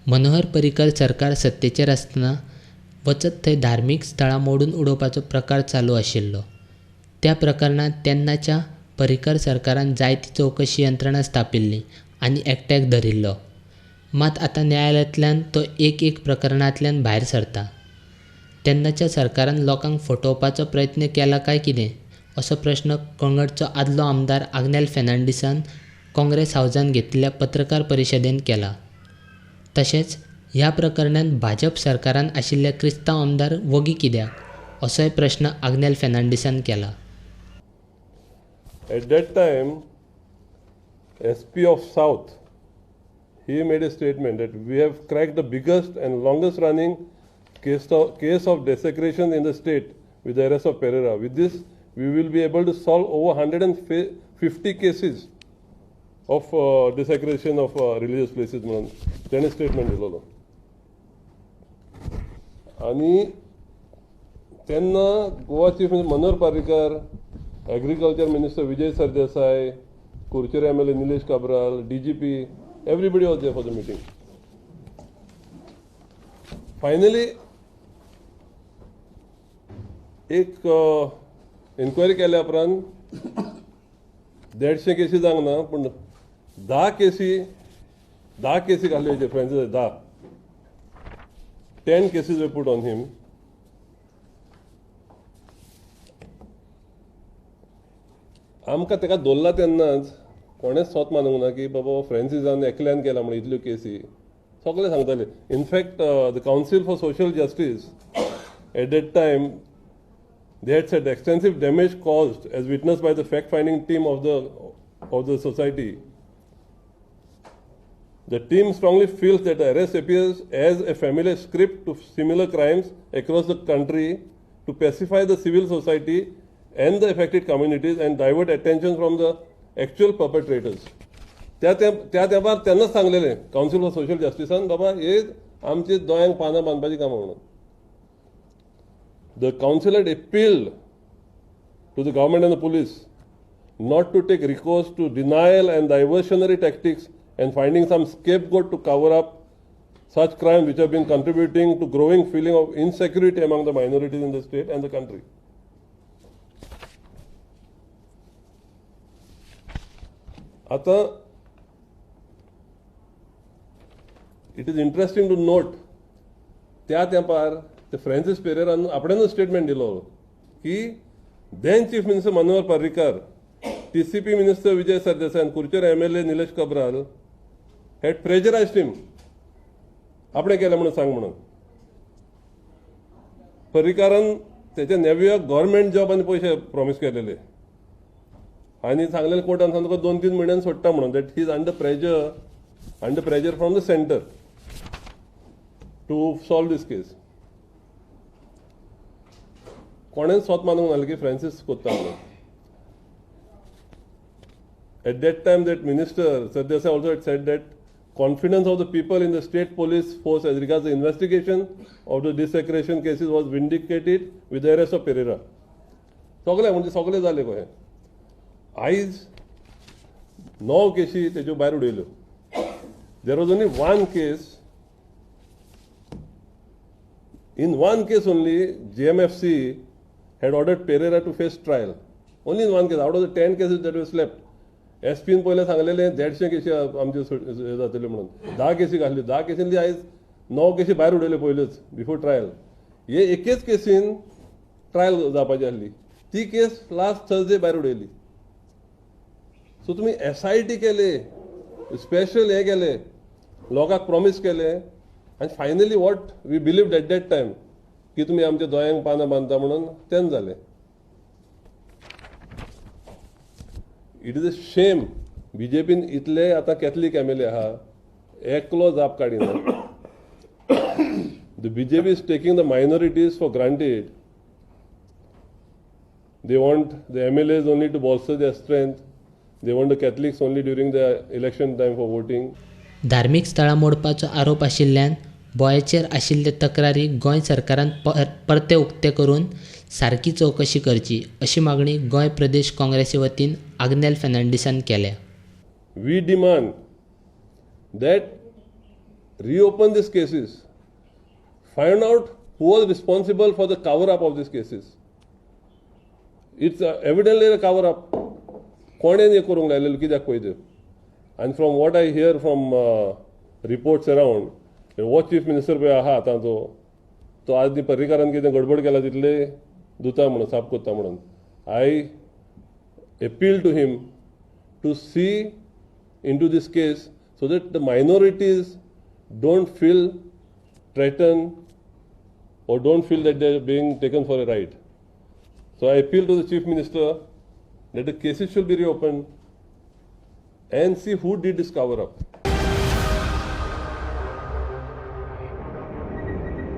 मनोहर पर्रीकर सरकार सत्तेचेर आसतना वचत थंय धार्मीक स्थळां मोडून उडोवपाचो प्रकार चालू आशिल्लो. त्या प्रकरणांत तेन्नाच्या पर्रीकर सरकारान जायती चवकशी यंत्रणा स्थापिल्ली आनी एकट्याक धरिल्लो. मात आतां न्यायालयांतल्यान तो एक प्रकरणांतल्यान भायर सरता. तेन्नाच्या सरकारान लोकांक फटोवपाचो प्रयत्न केला काय कितें असो प्रश्न कळंगूटचो आदलो आमदार आग्नेल फेर्नांडीसान काँग्रेस हावजांत घेतिल्ल्या पत्रकार परिशदेंत केला. तशेंच ह्या प्रकरणांत भाजप सरकारान आशिल्ले क्रिस्तांव आमदार वगी कित्याक असोय प्रश्न आग्नेल फेर्नांडीसान केला. At that time, SP of South, he made a statement that we have cracked the biggest and longest running case of desecration in the state with the arrest of Pereira. With this, we will be able to solve over 150 cases of desecration of religious places म्हणून त्याने statement दिलेलो. आणि तेन्ना Goa chief minister Manohar Parrikar, agriculture minister Vijay Sardesai, Curchorem MLA Nilesh Cabral, DGP, everybody was there for the meeting. Finally, एक inquiry केल्या उपरांत 150 केसी जावंक ना, पूण 10 केसी घाल्यो Francis 10 cases were put on him. आमकां तेका दवरला तेन्नाच कोणेच स्वत मानूंक ना की बाबा फ्रांसीसान एकल्यान केला म्हणून इतल्यो केसी सगळे सांगताले. In fact the council for social justice at that time they had said extensive damage caused as witnessed by the fact-finding team of the society. The team strongly feels that the arrest appears as a familiar script to similar crimes across the country to pacify the civil society and the affected communities and divert attention from the actual perpetrators. त्या तेंपार तेन्नाच सांगलेलें council for social जस्टिसान बाबा हे आमची दोळ्यांक पानां बांदपाची कामां म्हणून. The council had appealed to the government and the police not to take recourse to denial and diversionary tactics and finding some scapegoat to cover up such crimes which have been contributing to growing feeling of insecurity among the minorities in the state and the country. Ata, it is interesting to note त्या तेंपार ते Francis पेरेरान आपणेच statement दिलो की then chief minister Manohar Parrikar, TCP minister Vijay Sardesai and कुरचेर MLA Nilesh Cabral had pressurized him. आपणे केलें म्हणून सांग म्हणून. पर्रीकारान तेच्या नेव्या गव्हर्मेंट जॉब आनी पयशे प्रॉमिस केलेले आनी सांगलेलें कोर्टान सांगता 2-3 म्हयन्यान सोडटा म्हणून. That he is under pressure from the centre to solve this case. कोणेच स्वत मानूंक नासलें की फ्रांसीस कोत्ता म्हणून. At that time, that minister Sardesai also had said that confidence of the people in the state police force as regards the investigation of the desecration cases was vindicated with the arrest of Pereira. सगळे जाले कशें. आयज 9 केसी तेज्यो भायर उडयल्यो. There was only one case. In one case only, JMFC had ordered Pereira to face trial. Only in one case, out of the 10 cases that were slept. SPन पहिले सांगलेले 150 केसी आमचे जातले म्हणून. 10 केसी घातल्यो. 10 केसींतली आयज 9 केसी भायर उडयल्यो पयल्योच बिफोर ट्रायल. हे एकेच केसीन ट्रायल जावपाची आसली. ती केस लास्ट थर्सडे भायर उडयली. सो तुमी SIT केले, स्पेशल हे केले, लोकांक प्रॉमिस केले आनी finally what we believed at that time की तुमी आमच्या दोळ्यांक पानां बांदता म्हणून तेन्ना जालें. It is a shame. BJPन इतले आतां कॅथलीक MLA आहा, एकलो जाप काडिना. The BJP is taking the minorities for granted. They want the MLAs only to bolster their strength. They want the Catholics only during the election time for voting. धार्मीक स्थळां मोडपाचो आरोप आशिल्ल्यान बोयाचेर आशिल्ले तक्रारी गोंय सरकारान परते उक्ते करून सारकी चवकशी करची अशी मागणी गोंय प्रदेश काँग्रेसी वतीन आग्नेल फेर्नांडीसान केल्या. We demand that reopen these cases, find out who was responsible for the cover-up of these cases. It's evidently a cover-up. कोणेन हे करूंक लायलेलो कित्याक पळय त्यो. And from what I hear from reports around, हो चीफ मिनिस्टर पळय आहा आतांचो, तो आज न्ही पर्रीकारान कितें गडबड केला तितले दुता म्हणून साफ कोत्ता म्हणून. I appeal to him to see into this case so that the minorities don't feel threatened or don't feel that they're being taken for a ride. So I appeal to the Chief Minister that the cases should be reopened and see who did this cover-up.